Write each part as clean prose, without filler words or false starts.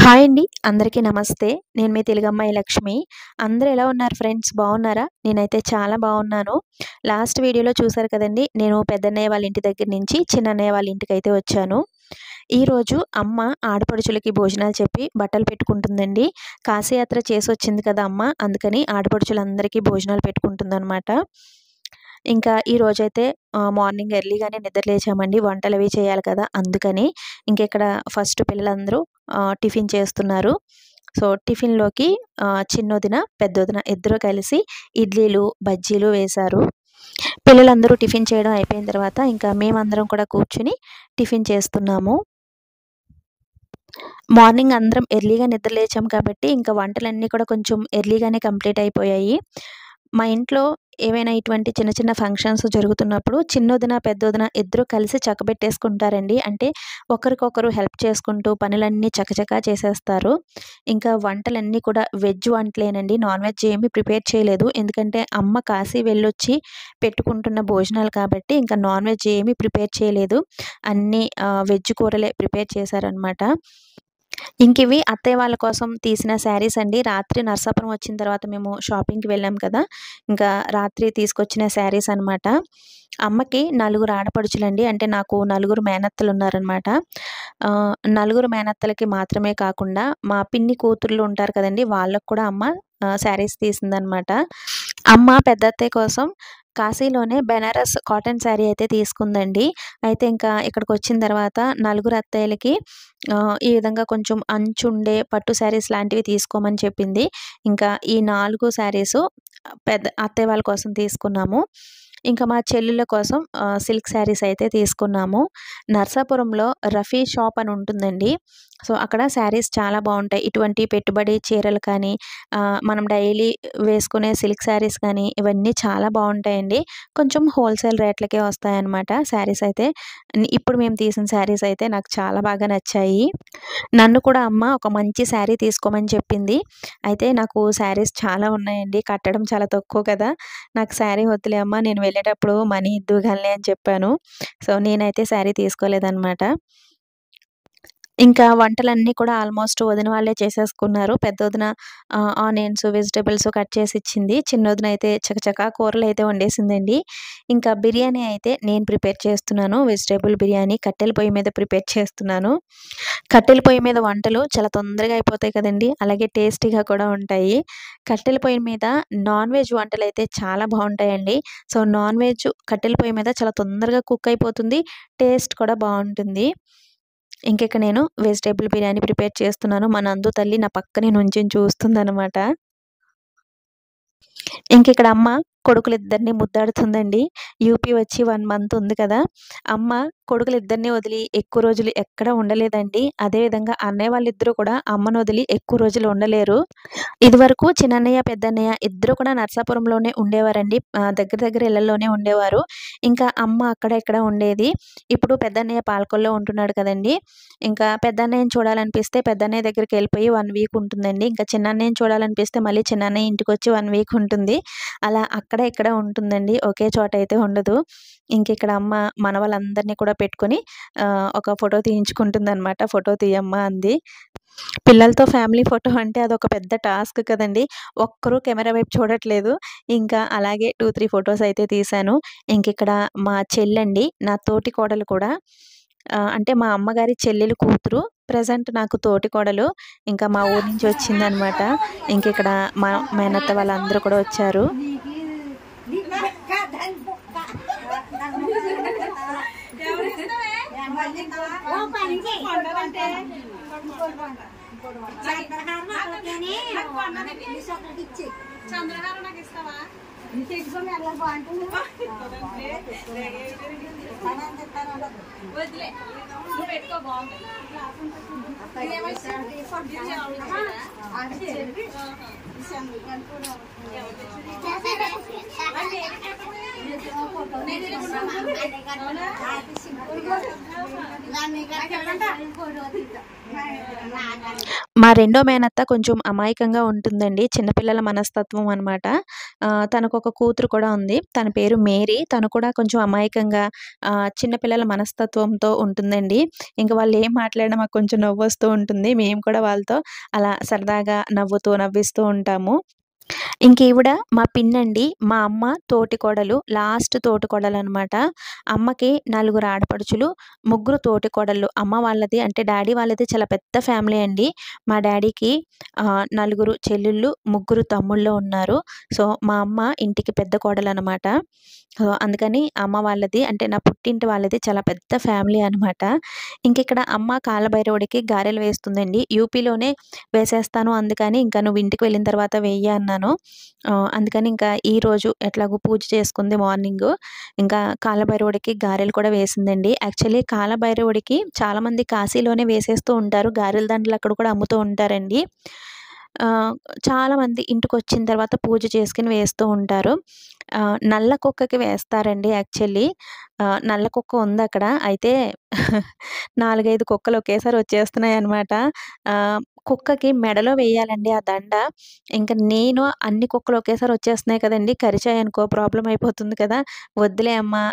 Hi అండి. అందరికీ నమస్తే. నేను మీ తెలుగమ్మాయి లక్ష్మి. అందరూ ఎలా ఉన్నారు ఫ్రెండ్స్? బాగున్నారా? నేనైతే చాలా బాగున్నాను. లాస్ట్ వీడియోలో చూసారు కదండీ! నేను పెద్దన్నయ్య వాళ్ళ ఇంటి దగ్గర నుంచి చిన్నన్నయ్య వాళ్ళ ఇంటికైతే వచ్చాను. ఈరోజు అమ్మ ఆడపడుచులకి భోజనాలు చెప్పి బట్టలు పెట్టుకుంటుందండి. కాశీయాత్ర చేసొచ్చింది కదా అమ్మ, అందుకని ఆడపడుచులందరికీ భోజనాలు పెట్టుకుంటుందనమాట. ఇంకా ఈరోజైతే మార్నింగ్ ఎర్లీగానే నిద్ర లేచామండి. వంటలవి చేయాలి కదా! అందుకని. ఇక్కడ ఫస్ట్ పిల్లలందరూ టిఫిన్ చేస్తున్నారు. సో, టిఫిన్‌లోకి చిన్నొదిన, పెద్దొదిన ఇద్దరు కలిసి ఇడ్లీలు, బజ్జీలు వేశారు. పిల్లలందరూ టిఫిన్ చేయడం అయిపోయిన తర్వాత ఇంకా మేమందరం కూడా కూర్చొని టిఫిన్ చేస్తున్నాము. మార్నింగ్ అందరం ఎర్లీగా నిద్ర లేచాం కాబట్టి ఇంకా వంటలన్నీ కూడా కొంచెం ఎర్లీగానే కంప్లీట్ అయిపోయాయి. మా ఇంట్లో ఏవైనా ఇటువంటి చిన్న చిన్న ఫంక్షన్స్ జరుగుతున్నప్పుడు చిన్నొదిన, పెద్దొదిన ఇద్దరు కలిసి చక్కబెట్టేసుకుంటారండి. అంటే ఒకరికొకరు హెల్ప్ చేసుకుంటూ పనులన్నీ చకచకా చేసేస్తారు. ఇంకా వంటలన్నీ కూడా వెజ్ వంటలేనండి. నాన్ వెజ్ ఏమీ ప్రిపేర్ చేయలేదు. ఎందుకంటే అమ్మ కాశీ వెళ్ళొచ్చి పెట్టుకుంటున్న భోజనాలు కాబట్టి ఇంకా నాన్ వెజ్ ఏమీ ప్రిపేర్ చేయలేదు. అన్నీ వెజ్ కూరలే ప్రిపేర్ చేశారనమాట. ఇవి అత్తయ్య వాళ్ళ కోసం తీసిన శారీస్ అండి. రాత్రి నరసాపురం వచ్చిన తర్వాత మేము షాపింగ్‌కి వెళ్ళాం కదా! ఇంకా రాత్రి తీసుకొచ్చిన శారీస్ అనమాట. అమ్మకి నలుగురు ఆడపడుచులండి. అంటే నాకు నలుగురు మేనత్తలున్నారనమాట. నలుగురు మేనత్తలకి మాత్రమే కాకుండా మా పిన్ని కూతుర్లు ఉంటారు కదండీ! వాళ్ళకి కూడా అమ్మ శారీస్ తీసిందనమాట. అమ్మ పెద్దత్తయ్య కోసం కాశీలోనే బెనారస్ కాటన్ శారీ అయితే తీసుకుందండి. అయితే ఇంకా ఇక్కడికొచ్చిన తర్వాత నలుగురు అత్తయ్యలకి ఈ విధంగా కొంచెం అంచుండే పట్టు శారీస్ లాంటివి తీసుకోమని చెప్పింది. ఇంకా ఈ 4 శారీసు పెద్ద అత్తయ్య వాళ్ళ కోసం తీసుకున్నాము. ఇంకా మా చెల్లెళ్ళ కోసం సిల్క్ శారీస్ అయితే తీసుకున్నాము. నరసాపురంలో రఫీ షాప్ అని ఉంటుందండి. సో, అక్కడ శారీస్ చాలా బావుంటాయి. ఇటువంటి పెట్టుబడి చీరలు కానీ, మనం డైలీ వేసుకునే సిల్క్ శారీస్ కానీ ఇవన్నీ చాలా బావుంటాయండి. కొంచెం హోల్‌సేల్ రేట్లకే వస్తాయన్నమాట శారీస్ అయితే. ఇప్పుడు మేము తీసిన శారీస్ అయితే నాకు చాలా బాగా నచ్చాయి. నన్ను కూడా అమ్మ ఒక మంచి శారీ తీసుకోమని చెప్పింది. అయితే నాకు శారీస్ చాలా ఉన్నాయండి. కట్టడం చాలా తక్కువ కదా! నాకు శారీ వద్దులే అమ్మ, నేను వెళ్ళేటప్పుడు మనీ ఇద్దువుగానిలే అని చెప్పాను. సో, నేనైతే శారీ తీసుకోలేదనమాట. ఇంకా వంటలన్నీ కూడా ఆల్మోస్ట్ వదిన వాళ్ళే చేసేసుకున్నారు. పెద్దొదిన ఆనియన్స్, వెజిటబుల్స్ కట్ చేసి ఇచ్చింది. చిన్నొదిన అయితే చకచకా కూరలైతే వండేసిందండి. ఇంకా బిర్యానీ అయితే నేను ప్రిపేర్ చేస్తున్నాను. వెజిటబుల్ బిర్యానీ కట్టెల పొయ్యి మీద ప్రిపేర్ చేస్తున్నాను. కట్టెల పొయ్యి మీద వంటలు చాలా తొందరగా అయిపోతాయి కదండీ! అలాగే టేస్టీగా కూడా ఉంటాయి. కట్టెల పొయ్యి మీద నాన్ వెజ్ వంటలైతే చాలా బావుంటాయండి. సో, నాన్ వెజ్ కట్టెల పొయ్యి మీద చాలా తొందరగా కుక్ అయిపోతుంది. టేస్ట్ కూడా బావుంటుంది. ఇక్కడ నేను వెజిటబుల్ బిర్యానీ ప్రిపేర్ చేస్తున్నాను. మా నందు తల్లి నా పక్కనే నుంచొని చూస్తుందనమాట. ఇక్కడ అమ్మ కొడుకులిద్దరిని ముద్దాడుతుందండి. యూపీ వచ్చి 1 మంత్ ఉంది కదా! అమ్మ కొడుకులిద్దరిని వదిలి ఎక్కువ రోజులు ఎక్కడ ఉండలేదండి. అదేవిధంగా అన్నయ్య వాళ్ళిద్దరూ కూడా అమ్మను వదిలి ఎక్కువ రోజులు ఉండలేరు. ఇదివరకు చిన్నన్నయ్య, పెద్దన్నయ్య ఇద్దరు కూడా నరసాపురంలోనే ఉండేవారండి. దగ్గర దగ్గర ఇళ్లలోనే ఉండేవారు. ఇంకా అమ్మ అక్కడ ఇక్కడ ఉండేది. ఇప్పుడు పెద్దన్నయ్య పాలకొల్లో ఉంటున్నాడు కదండీ! పెద్దన్నయ్యని చూడాలనిపిస్తే పెద్దన్నయ్య దగ్గరికెళ్ళిపోయి 1 వీక్ ఉంటుందండి. చిన్నన్నయ్యని చూడాలనిపిస్తే మళ్ళీ చిన్నన్నయ్య ఇంటికొచ్చి 1 వీక్ ఉంటుంది. అలా అక్కడ ఇక్కడ ఉంటుందండి. ఒకే చోట అయితే ఉండదు. ఇక్కడ అమ్మ మనవళ్ళందరిని కూడా పెట్టుకొని ఒక ఫోటో తీయించుకుంటుందనమాట. "ఫోటో తీయమ్మా" అంది. పిల్లలతో ఫ్యామిలీ ఫోటో అంటే అదొక పెద్ద టాస్క్ కదండీ! ఒక్కరు కెమెరా వైపు చూడట్లేదు. అలాగే 2, 3 ఫోటోస్ అయితే తీశాను. ఇక్కడ మా చెల్లండి, నా తోటి కోడలు కూడా అంటే మా అమ్మగారి చెల్లెలు కూతురు. ప్రెజెంట్ నాకు తోటి కోడలు. మా ఊరు నుంచి వచ్చిందనమాట. ఇక్కడ మా మేనత్త వాళ్ళందరూ కూడా వచ్చారు. చంద్రహారం నాకు ఇస్తావా? వదిలే, నువ్వు పెట్టుకో, బాగుంటుంది. మా రెండో మేనత్త కొంచెం అమాయకంగా ఉంటుందండి. చిన్నపిల్లల మనస్తత్వం అనమాట. తనకొక కూతురు కూడా ఉంది. తన పేరు మేరీ. తను కూడా కొంచెం అమాయకంగా చిన్నపిల్లల మనస్తత్వంతో ఉంటుందండి. ఇంక వాళ్ళు ఏం మాట్లాడినా మాకు కొంచెం నవ్వొస్తూ ఉంటుంది. మేము కూడా వాళ్ళతో అలా సరదాగా నవ్విస్తూ ఉంటాము. ఇంకీవిడ మా పిన్నండి. మా అమ్మ తోటికోడలు. లాస్ట్ తోటికోడలనమాట. అమ్మకి నలుగురు ఆడపడుచులు, ముగ్గురు తోటికోడళ్ళు. అమ్మ వాళ్ళది అంటే డ్యాడీ వాళ్ళది చాలా పెద్ద ఫ్యామిలీ అండి. మా డ్యాడీకి నలుగురు చెల్లుళ్ళు, ముగ్గురు తమ్ముళ్ళు ఉన్నారు. సో, మా అమ్మ ఇంటికి పెద్ద కోడలనమాట. అందుకని అమ్మ వాళ్ళది అంటే నా పుట్టింటి వాళ్ళది చాలా పెద్ద ఫ్యామిలీ అనమాట. ఇంకిక్కడ అమ్మ కాలభైరవుడికి గారెలు వేస్తుందండి. యూపీలోనే వేసేస్తాను అందుకని ఇంకా నువ్వు ఇంటికి వెళ్ళిన తర్వాత వెయ్యి అన్నాను. అందుకని ఇంకా ఈరోజు ఎట్లాగో పూజ చేసుకుంది మార్నింగు. ఇంకా కాలభైరవుడికి గారెలు కూడా వేసిందండి. యాక్చువల్లీ కాలభైరవుడికి చాలామంది కాశీలోనే వేసేస్తూ ఉంటారు. గారెల దండలు అక్కడ కూడా అమ్ముతూ ఉంటారండి. చాలామంది ఇంటికొచ్చిన తర్వాత పూజ చేసుకొని వేస్తూ ఉంటారు. నల్ల కుక్కకి వేస్తారండి యాక్చువల్లీ. నల్ల కుక్క ఉందక్కడ. అయితే 4, 5 కుక్కలు ఒకేసారి వచ్చేస్తున్నాయన్నమాట. కుక్కకి మెడలో వేయాలండి ఆ దండ. ఇంక నేను అన్ని కుక్కలు ఒకేసారి వచ్చేస్తున్నాయి కదండీ! కరిచాయనుకో ప్రాబ్లమ్ అయిపోతుంది కదా! వద్దులే అమ్మా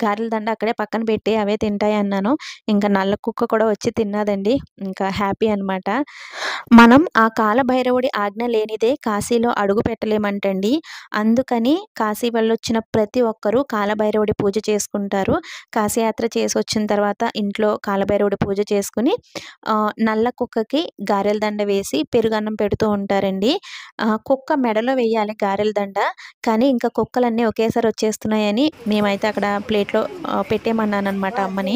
గారెల దండ అక్కడే పక్కన పెట్టి అవే తింటాయి అన్నాను. ఇంక నల్ల కుక్క కూడా వచ్చి తిన్నాదండి. ఇంకా హ్యాపీ అనమాట. మనం ఆ కాలభైరవుడి ఆజ్ఞ లేనిదే కాశీలో అడుగు పెట్టలేమంటండి. అందుకని కాశీ వెళ్ళొచ్చిన ప్రతి ఒక్కరూ కాలభైరవుడి పూజ చేసుకుంటారు. కాశీయాత్ర చేసొచ్చిన తర్వాత ఇంట్లో కాలభైరవుడి పూజ చేసుకొని నల్ల కుక్కకి గారెల దండ వేసి పెరుగన్నం పెడుతూ ఉంటారండి. కుక్క మెడలో వేయాలి గారెల దండ. కానీ ఇంకా కుక్కలన్నీ ఒకేసారి వచ్చేస్తున్నాయని మేమైతే అక్కడ ప్లేట్‌లో పెట్టేయమన్నాననమాట అమ్మని.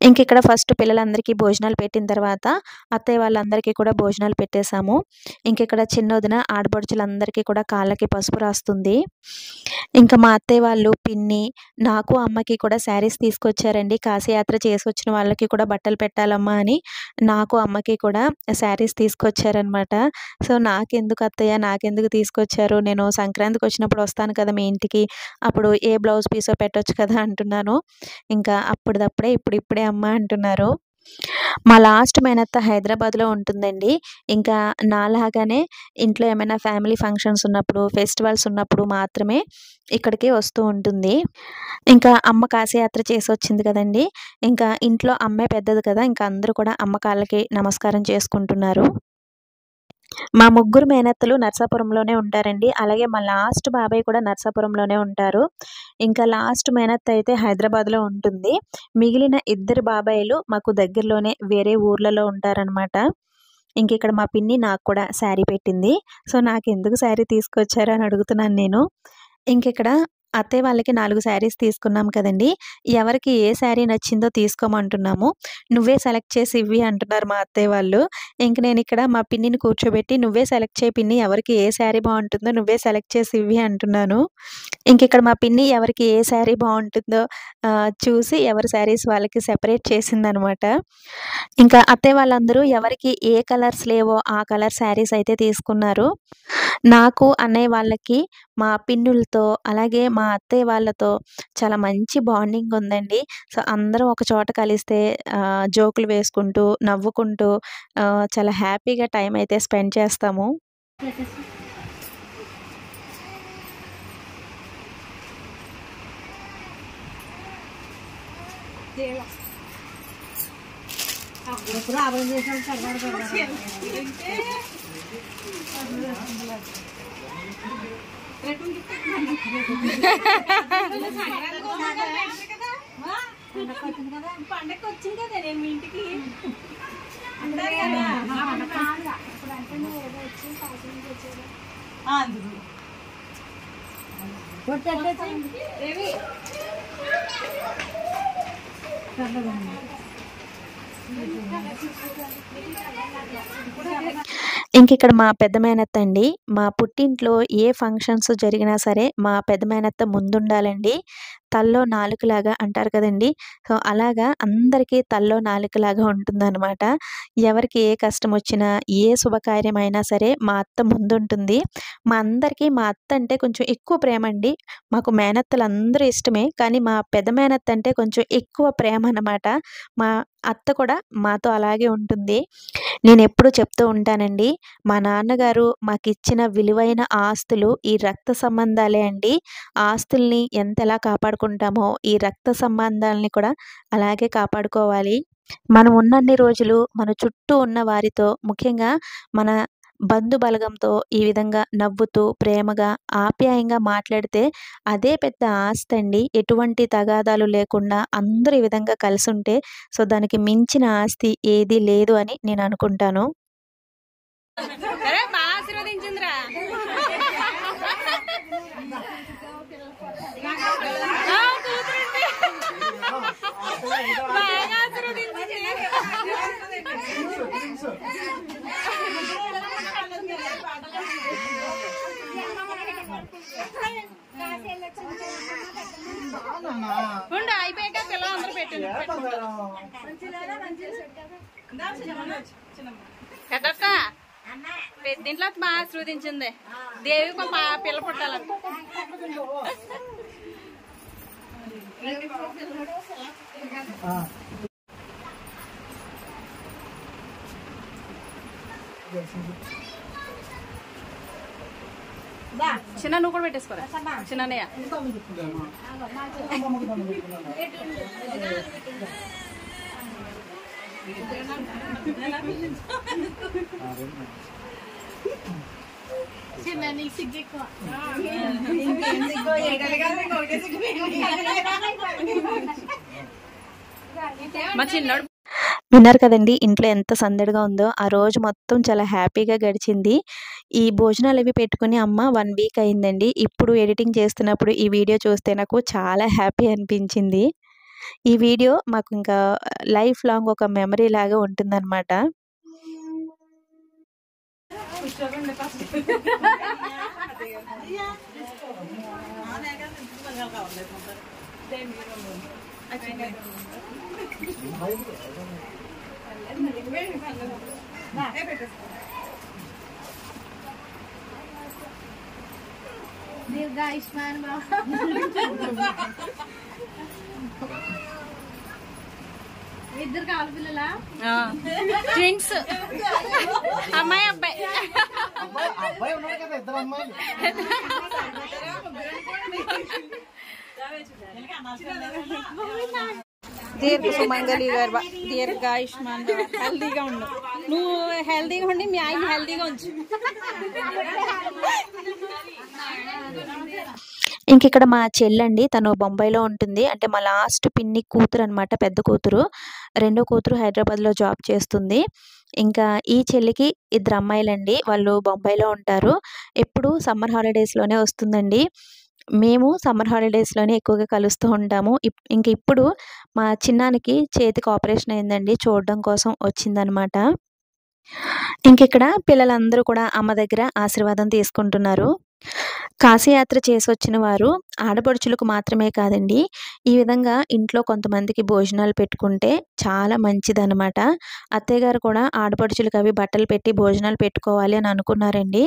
ఇంకిక్కడ ఫస్ట్ పిల్లలందరికీ భోజనాలు పెట్టిన తర్వాత అత్తయ్య వాళ్ళందరికీ కూడా భోజనాలు పెట్టేసాము. ఇంకిక్కడ చిన్నొదిన ఆడపడుచులందరికీ కూడా కాళ్ళకి పసుపు రాస్తుంది. ఇంకా మా అత్తయ్య వాళ్ళు, పిన్ని, నాకు, అమ్మకి కూడా శారీస్ తీసుకొచ్చారండి. కాశీయాత్ర చేసొచ్చిన వాళ్ళకి కూడా బట్టలు పెట్టాలమ్మా అని నాకు, అమ్మకి కూడా శారీస్ తీసుకొచ్చారనమాట. సో, నాకెందుకు అత్తయ్య నాకెందుకు తీసుకొచ్చారు? నేను సంక్రాంతికొచ్చినప్పుడు వస్తాను కదా మీ ఇంటికి. అప్పుడు ఏ బ్లౌజ్ పీసో పెట్టొచ్చు కదా అంటున్నాను. ఇంకా అప్పటిదప్పుడే ఇప్పుడిప్పుడే అమ్మ అంటున్నారు. మా లాస్ట్ మేనత్త హైదరాబాద్‌లో ఉంటుందండి. ఇంకా నాలాగానే ఇంట్లో ఏమైనా ఫ్యామిలీ ఫంక్షన్స్ ఉన్నప్పుడు, ఫెస్టివల్స్ ఉన్నప్పుడు మాత్రమే ఇక్కడికి వస్తూ ఉంటుంది. ఇంకా అమ్మ కాశీయాత్ర చేసొచ్చింది కదండీ! ఇంకా ఇంట్లో అమ్మే పెద్దది కదా! ఇంకా అందరూ కూడా అమ్మ కాళ్ళకి నమస్కారం చేసుకుంటున్నారు. మా ముగ్గురు మేనత్తలు నరసాపురంలోనే ఉంటారండి. అలాగే మా లాస్ట్ బాబాయ్ కూడా నరసాపురంలోనే ఉంటారు. ఇంకా లాస్ట్ మేనత్త అయితే హైదరాబాద్‌లో ఉంటుంది. మిగిలిన ఇద్దరు బాబాయిలు మాకు దగ్గరలోనే వేరే ఊర్లలో ఉంటారనమాట. ఇంకిక్కడ మా పిన్ని నాకు కూడా శారీ పెట్టింది. సో, నాకెందుకు శారీ తీసుకొచ్చారు అని అడుగుతున్నాను నేను. ఇంకిక్కడ అత్తయ్య వాళ్ళకి 4 శారీస్ తీసుకున్నాం కదండీ! ఎవరికి ఏ శారీ నచ్చిందో తీసుకోమంటున్నాము. నువ్వే సెలెక్ట్ చేసి ఇవ్వి అంటున్నారు మా అత్తయ్య వాళ్ళు. ఇంక నేనిక్కడ మా పిన్నిని కూర్చోబెట్టి నువ్వే సెలెక్ట్ చేయి పిన్ని ఎవరికి ఏ శారీ బావుంటుందో నువ్వే సెలెక్ట్ చేసి ఇవ్వి అంటున్నాను. ఇంకిక్కడ మా పిన్ని ఎవరికి ఏ శారీ బావుంటుందో చూసి ఎవరి శారీస్ వాళ్ళకి సెపరేట్ చేసిందనమాట. ఇంకా అత్తయ్య వాళ్ళందరూ ఎవరికి ఏ కలర్స్ లేవో ఆ కలర్ శారీస్ అయితే తీసుకున్నారు. నాకు, అన్నయ్య వాళ్ళకి మా పిన్నులతో అలాగే మా అత్తయ్య వాళ్ళతో చాలా మంచి బాండింగ్ ఉందండి. సో, అందరం ఒక చోట కలిస్తే జోకులు వేసుకుంటూ, నవ్వుకుంటూ చాలా హ్యాపీగా టైం అయితే స్పెండ్ చేస్తాము. పండగకి వచ్చింది కదా నేను మీ ఇంటికి ఇంకిక్కడ మా పెద్ద మేనత్త అండి. మా పుట్టింట్లో ఏ ఫంక్షన్స్ జరిగినా సరే మా పెద్ద మేనత్త ముందుండాలండి. తలలో నాలుకలాగా అంటారు కదండీ! సో, అలాగా అందరికీ తలలో నాలుకలాగా ఉంటుందనమాట. ఎవరికి ఏ కష్టమొచ్చినా, ఏ శుభకార్యమైనా సరే మా అత్త ముందుంటుంది. మా అందరికీ మా అత్త అంటే కొంచెం ఎక్కువ ప్రేమండి. మాకు మేనత్తలందరూ ఇష్టమే. కానీ మా పెద్ద మేనత్త అంటే కొంచెం ఎక్కువ ప్రేమనమాట. మా అత్త కూడా మాతో అలాగే ఉంటుంది. నేనెప్పుడూ చెప్తూ ఉంటానండి. మా నాన్నగారు మాకిచ్చిన విలువైన ఆస్తులు ఈ రక్త సంబంధాలే అండి. ఆస్తుల్ని ఎంతెలా కాపాడుకుంటామో, ఈ రక్త సంబంధాలని కూడా అలాగే కాపాడుకోవాలి. మనం ఉన్నన్ని రోజులు మన చుట్టూ ఉన్న వారితో, ముఖ్యంగా మన బంధు బలగంతో ఈ విధంగా నవ్వుతూ, ప్రేమగా, ఆప్యాయంగా మాట్లాడితే అదే పెద్ద ఆస్తండి. ఎటువంటి తగాదాలు లేకుండా అందరూ ఈ విధంగా కలిసుంటే, సో, దానికి మించిన ఆస్తి ఏదీ లేదు అని నేననుకుంటాను. అరే బాగా ఆశీర్వదించిందిరా. కూతురండి బాగా ఆశీర్వదించింది. ఉండు అయిపోయాక పిల్లలు అందరూ పెట్టండి. కదక్క పెద్దింట్లో బాగా ఆశీర్వదించింది. దేవి పిల్ల పుట్టాలని. చిన్న నువ్వు కూడా పెట్టేసుకోరా చిన్నయ్య. మా చిన్నోడు విన్నారు కదండీ! ఇంట్లో ఎంత సందడిగా ఉందో. ఆ రోజు మొత్తం చాలా హ్యాపీగా గడిచింది. ఈ భోజనాలవి పెట్టుకొని అమ్మ 1 వీక్ అయిందండి. ఇప్పుడు ఎడిటింగ్ చేస్తున్నప్పుడు ఈ వీడియో చూస్తే నాకు చాలా హ్యాపీ అనిపించింది. ఈ వీడియో మాకు ఇంకా లైఫ్ లాంగ్ ఒక మెమరీ లాగా ఉంటుందనమాట. దీర్ఘాయుష్మాన్ ఇద్దరు కావాలి పిల్లలా ట్విన్స్ అమ్మాయి అబ్బాయి. దీర్ఘ సుమంగళి గారు దీర్ఘాయుష్మాన్ హెల్దీగా ఉండు. నువ్వు హెల్దీగా ఉండి మీ ఆయన హెల్దీగా ఉంచు. ఇంకిక్కడ మా చెల్లండి. తను బొంబాయిలో ఉంటుంది. అంటే మా లాస్ట్ పిన్ని కూతురనమాట. పెద్ద కూతురు. రెండో కూతురు హైదరాబాద్‌లో జాబ్ చేస్తుంది. ఇంకా ఈ చెల్లికి ఇద్దరు అమ్మాయిలండి. వాళ్ళు బొంబాయిలో ఉంటారు. ఎప్పుడూ సమ్మర్ హాలిడేస్‌లోనే వస్తుందండి. మేము సమ్మర్ హాలిడేస్‌లోనే ఎక్కువగా కలుస్తూ ఉంటాము. ఇంక ఇప్పుడు మా చిన్నానికి చేతికి ఆపరేషన్ అయిందండి. చూడడం కోసం వచ్చిందనమాట. ఇంకిక్కడ పిల్లలందరూ కూడా అమ్మ దగ్గర ఆశీర్వాదం తీసుకుంటున్నారు. కాశీయాత్ర చేసొచ్చిన వారు ఆడపడుచులకు మాత్రమే కాదండి, ఈ విధంగా ఇంట్లో కొంతమందికి భోజనాలు పెట్టుకుంటే చాలా మంచిదనమాట. అత్తయ్యగారు కూడా ఆడపడుచులకి అవి బట్టలు పెట్టి భోజనాలు పెట్టుకోవాలి అని అనుకున్నారండి.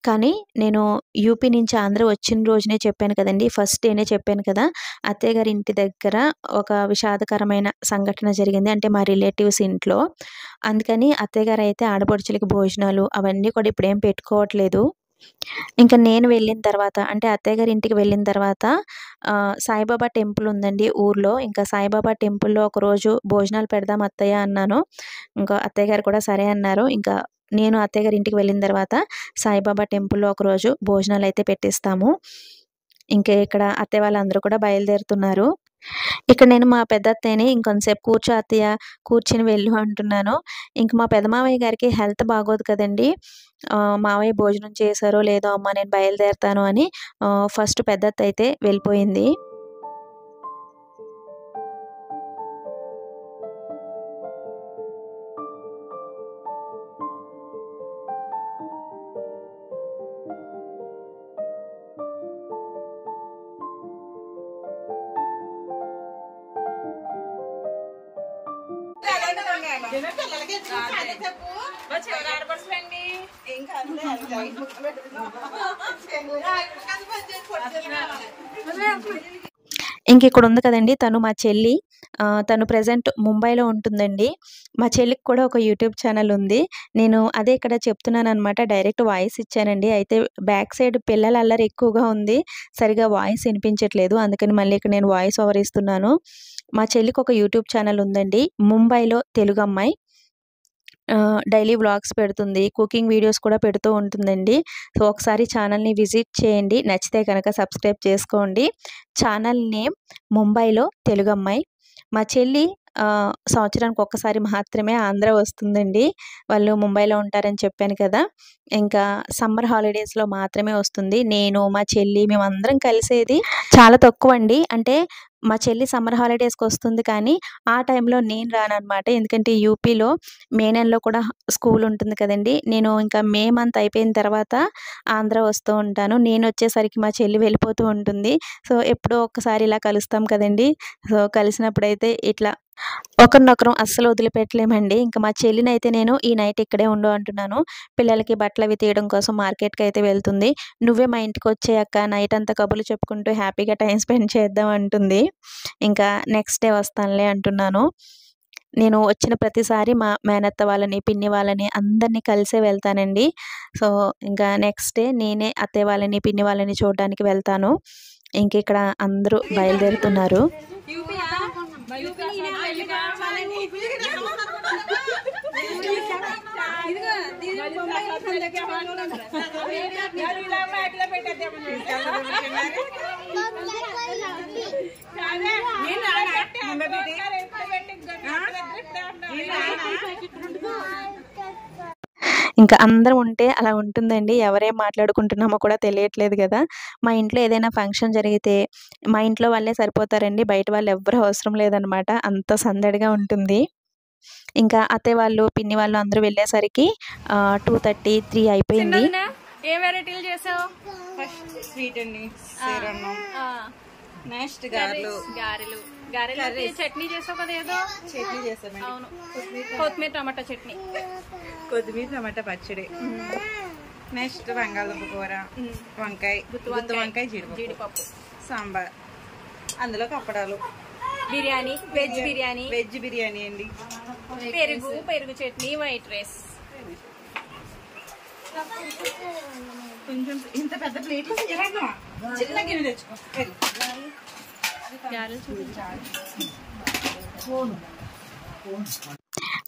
కానీ నేను యూపీ నుంచి ఆంధ్ర వచ్చిన రోజునే చెప్పాను కదండీ! ఫస్ట్ డేనే చెప్పాను కదా! అత్తయ్యగారి ఇంటి దగ్గర ఒక విషాదకరమైన సంఘటన జరిగింది. అంటే మా రిలేటివ్స్ ఇంట్లో. అందుకని అత్తయ్యగారు అయితే ఆడపడుచులకి భోజనాలు అవన్నీ కూడా ఇప్పుడేం పెట్టుకోవట్లేదు. ఇంక నేను వెళ్ళిన తర్వాత అంటే అత్తయ్య గారి ఇంటికి వెళ్ళిన తర్వాత సాయిబాబా టెంపుల్ ఉందండి ఊర్లో. ఇంకా సాయిబాబా టెంపుల్‌లో ఒకరోజు భోజనాలు పెడదాం అత్తయ్య అన్నాను. ఇంకా అత్తయ్య గారు కూడా సరే అన్నారు. ఇంకా నేను అత్తయ్య గారి ఇంటికి వెళ్ళిన తర్వాత సాయిబాబా టెంపుల్‌లో ఒకరోజు భోజనాలైతే పెట్టిస్తాము. ఇంకా ఇక్కడ అత్తయ్య వాళ్ళందరూ కూడా బయలుదేరుతున్నారు. ఇక్కడ నేను మా పెద్దత్తయ్యని ఇంకొంతసేపు కూర్చో అత్తయ్య, కూర్చొని వెళ్ళు అంటున్నాను. ఇంక మా పెదమామయ్య గారికి హెల్త్ బాగోదు కదండీ! మావయ్య భోజనం చేశారో లేదో అమ్మ నేను బయలుదేరతాను అని ఫస్ట్ పెద్దత్త అయితే వెళ్ళిపోయింది. ఇంక ఇక్కడ ఉంది కదండి తను మా చెల్లి. తను ప్రెజెంట్ ముంబైలో ఉంటుందండి. మా చెల్లికి కూడా ఒక యూట్యూబ్ ఛానల్ ఉంది. నేను అదే ఇక్కడ చెప్తున్నాననమాట. డైరెక్ట్ వాయిస్ ఇచ్చానండి. అయితే బ్యాక్ సైడ్ పిల్లల అల్లరి ఎక్కువగా ఉంది. సరిగ్గా వాయిస్ వినిపించట్లేదు. అందుకని మళ్ళీ ఇక్కడ నేను వాయిస్ ఓవర్ ఇస్తున్నాను. మా చెల్లికి ఒక యూట్యూబ్ ఛానల్ ఉందండి. ముంబైలో తెలుగమ్మాయి. డైలీ వ్లాగ్స్ పెడుతుంది. కుకింగ్ వీడియోస్ కూడా పెడుతూ ఉంటుందండి. సో, ఒకసారి ఛానల్‌ని విజిట్ చేయండి. నచ్చితే గనక సబ్స్క్రైబ్ చేసుకోండి. ఛానల్ నేమ్ ముంబైలో తెలుగమ్మాయి. మా చెల్లి సంవత్సరానికి ఒక్కసారి మాత్రమే ఆంధ్ర వస్తుందండి. వాళ్ళు ముంబైలో ఉంటారని చెప్పాను కదా! ఇంకా సమ్మర్ హాలిడేస్‌లో మాత్రమే వస్తుంది. నేను, మా చెల్లి మేమందరం కలిసేది చాలా తక్కువండి. అంటే మా చెల్లి సమ్మర్ హాలిడేస్‌కి వస్తుంది కానీ, ఆ టైంలో నేను రాననమాట. ఎందుకంటే యూపీలో మే నెలలో కూడా స్కూల్ ఉంటుంది కదండీ! నేను ఇంకా మే మంత్ అయిపోయిన తర్వాత ఆంధ్ర వస్తూ ఉంటాను. నేనొచ్చేసరికి మా చెల్లి వెళ్ళిపోతూ ఉంటుంది. సో, ఎప్పుడో ఒక్కసారి ఇలా కలుస్తాం కదండీ! సో, కలిసినప్పుడైతే ఇట్లా ఒకరినొకరం అస్సలు వదిలిపెట్టలేమండి. ఇంక మా చెల్లినైతే నేను ఈ నైట్ ఇక్కడే ఉండు అంటున్నాను. పిల్లలకి బట్టలవి తీయడం కోసం మార్కెట్‌కైతే వెళ్తుంది. "నువ్వే మా ఇంటికొచ్చేయి అక్క, నైట్ అంతా కబుర్లు చెప్పుకుంటూ హ్యాపీగా టైమ్ స్పెండ్ చేద్దాం" అంటుంది. ఇంకా నెక్స్ట్ డే వస్తానులే అంటున్నాను. నేను వచ్చిన ప్రతిసారి మా మేనత్త వాళ్ళని, పిన్ని వాళ్ళని అందరిని కలిసే వెళ్తానండి. సో, ఇంకా నెక్స్ట్ డే నేనే అత్తయ్య వాళ్ళని, పిన్ని వాళ్ళని చూడడానికి వెళ్తాను. ఇంకిక్కడ అందరూ బయలుదేరుతున్నారు. ఇంకా అందరం ఉంటే అలా ఉంటుందండి. ఎవరేం మాట్లాడుకుంటున్నామో కూడా తెలియట్లేదు గదా! మా ఇంట్లో ఏదైనా ఫంక్షన్ జరిగితే మా ఇంట్లో వాళ్ళే సరిపోతారండి. బయట వాళ్ళు ఎవ్వరు అవసరం లేదనమాట. అంత సందడిగా ఉంటుంది. ఇంకా అత్తయ్య వాళ్ళు, పిన్ని వాళ్ళు అందరూ వెళ్ళేసరికి 2:30, 3 అయిపోయింది. ఏ వెరైటీలు చేసావు? ఫస్ట్ స్వీట్ అండి, సేరన్నం, నెక్స్ట్ గారెలు. గారెలు చట్నీ చేసావు కదా ఏదో? చట్నీ చేసామండి. అవును, కొత్తిమీర టమాటా చట్నీ, కొత్తిమీర టమాటా పచ్చడి, నెక్స్ట్ బంగాళదుంప కూర, వంకాయ, గుత్తి వంకాయ, జీడిపప్పు, సాంబార్, అందులోకి అప్పడాలు, బిర్యానీ, వెజ్ బిర్యానీ అండి, పెరుగు చట్నీ, వైట్ రైస్. కొంచెం ఇంత పెద్ద ప్లేట్ చిన్న గిన్నె తెచ్చుకో.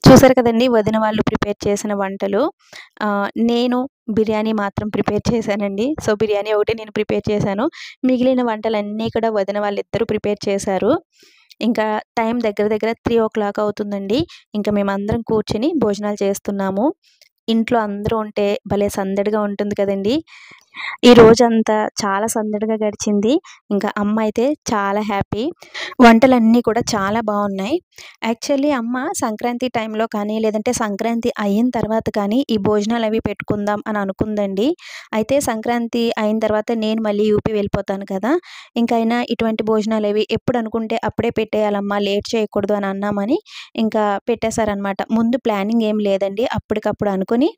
చూసారు కదండి వదిన వాళ్ళు ప్రిపేర్ చేసిన వంటలు. నేను బిర్యానీ మాత్రం ప్రిపేర్ చేశానండి. సో, బిర్యానీ ఒకటి నేను ప్రిపేర్ చేశాను. మిగిలిన వంటలన్నీ కూడా వదిన వాళ్ళిద్దరూ ప్రిపేర్ చేశారు. ఇంకా టైం దగ్గర 3:00 అవుతుందండి. ఇంకా మేమందరం కూర్చొని భోజనాలు చేస్తున్నాము. ఇంట్లో అందరూ ఉంటే భలే సందడిగా ఉంటుంది కదండీ! ఈ రోజంతా చాలా సందడిగా గడిచింది. ఇంకా అమ్మ అయితే చాలా హ్యాపీ. వంటలన్నీ కూడా చాలా బాగున్నాయి. యాక్చువల్లీ అమ్మ సంక్రాంతి టైంలో కానీ, లేదంటే సంక్రాంతి అయిన తర్వాత కానీ ఈ భోజనాలు అవి పెట్టుకుందాం అని అనుకుందండి. అయితే సంక్రాంతి అయిన తర్వాత నేను మళ్ళీ యూపీ వెళ్ళిపోతాను కదా! ఇంకైనా ఇటువంటి భోజనాలు అవి ఎప్పుడు అనుకుంటే అప్పుడే పెట్టేయాలమ్మా, లేట్ చేయకూడదు అని అన్నామని ఇంకా పెట్టేశారనమాట. ముందు ప్లానింగ్ ఏం లేదండి. అప్పటికప్పుడు అనుకుని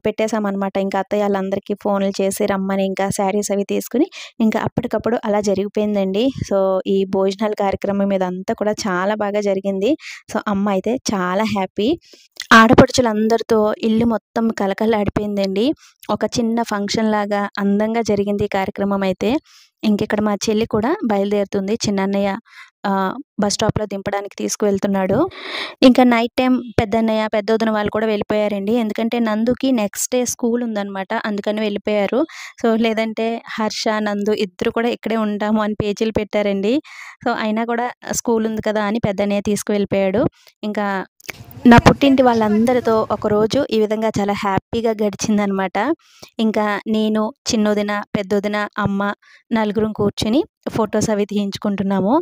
పెట్టేశామనమాట. ఇంకా అత్తయ్య వాళ్ళందరికీ ఫోన్లు చేసి రమ్మని, ఇంకా శారీస్ అవి తీసుకుని ఇంకా అప్పటికప్పుడు అలా జరిగిపోయిందండి. సో, ఈ భోజనాల కార్యక్రమం ఇదంతా కూడా చాలా బాగా జరిగింది. సో, అమ్మ అయితే చాలా హ్యాపీ. ఆడపడుచులందరితో ఇల్లు మొత్తం కలకలాడిపోయిందండి. ఒక చిన్న ఫంక్షన్ లాగా అందంగా జరిగింది ఈ కార్యక్రమం అయితే. ఇంకిక్కడ మా చెల్లి కూడా బయలుదేరుతుంది. చిన్నన్నయ్య బస్ స్టాప్‌లో దింపడానికి తీసుకువెళ్తున్నాడు. ఇంకా నైట్ టైం పెద్దన్నయ్య, పెద్దొదిన వాళ్ళు కూడా వెళ్ళిపోయారండి. ఎందుకంటే నందుకి నెక్స్ట్ డే స్కూల్ ఉందనమాట. అందుకని వెళ్ళిపోయారు. సో, లేదంటే హర్ష, నందు ఇద్దరు కూడా ఇక్కడే ఉంటాము అని పేచీలు పెట్టారండి. సో, అయినా కూడా స్కూల్ ఉంది కదా అని పెద్దన్నయ్య తీసుకువెళ్ళిపోయాడు. ఇంకా నా పుట్టింటి వాళ్ళందరితో ఒకరోజు ఈ విధంగా చాలా హ్యాపీగా గడిచిందనమాట. ఇంకా నేను, చిన్నొదిన, పెద్దొదిన, అమ్మ నలుగురం కూర్చొని ఫొటోస్ అవి తీయించుకుంటున్నాము.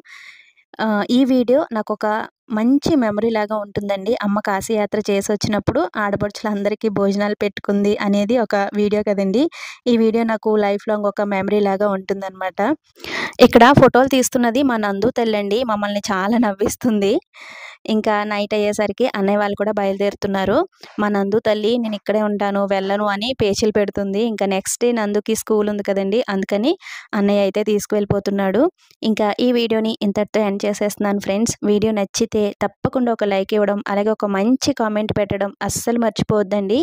ఈ వీడియో నాకొక మంచి మెమరీ లాగా ఉంటుందండి. అమ్మ కాశీయాత్ర చేసొచ్చినప్పుడు ఆడపడుచులందరికీ భోజనాలు పెట్టుకుంది అనేది ఒక వీడియో కదండీ! ఈ వీడియో నాకు లైఫ్ లాంగ్ ఒక మెమరీ లాగా ఉంటుందనమాట. ఇక్కడ ఫోటోలు తీస్తున్నది మా నందు తల్లండి. మమ్మల్ని చాలా నవ్విస్తుంది. ఇంకా నైట్ అయ్యేసరికి అన్నయ్య వాళ్ళు కూడా బయలుదేరుతున్నారు. మా నందు తల్లి నేను ఇక్కడే ఉంటాను వెళ్ళను అని పేచీలు పెడుతుంది. ఇంకా నెక్స్ట్ డే నందుకి స్కూల్ ఉంది కదండి, అందుకని అన్నయ్య అయితే తీసుకువెళ్ళిపోతున్నాడు. ఇంకా ఈ వీడియోని ఇంతటితో ఎండ్ చేసేస్తున్నాను ఫ్రెండ్స్. వీడియో నచ్చితే తప్పకుండా ఒక లైక్ ఇవ్వడం, అలాగే ఒక మంచి కామెంట్ పెట్టడం అస్సలు మర్చిపోవద్దండి.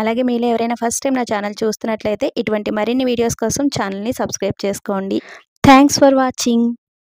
అలాగే మీలో ఎవరైనా ఫస్ట్ టైం నా ఛానల్ చూస్తున్నట్లయితే ఇటువంటి మరిన్ని వీడియోస్ కోసం ఛానల్ని సబ్స్క్రైబ్ చేసుకోండి. Thanks for watching.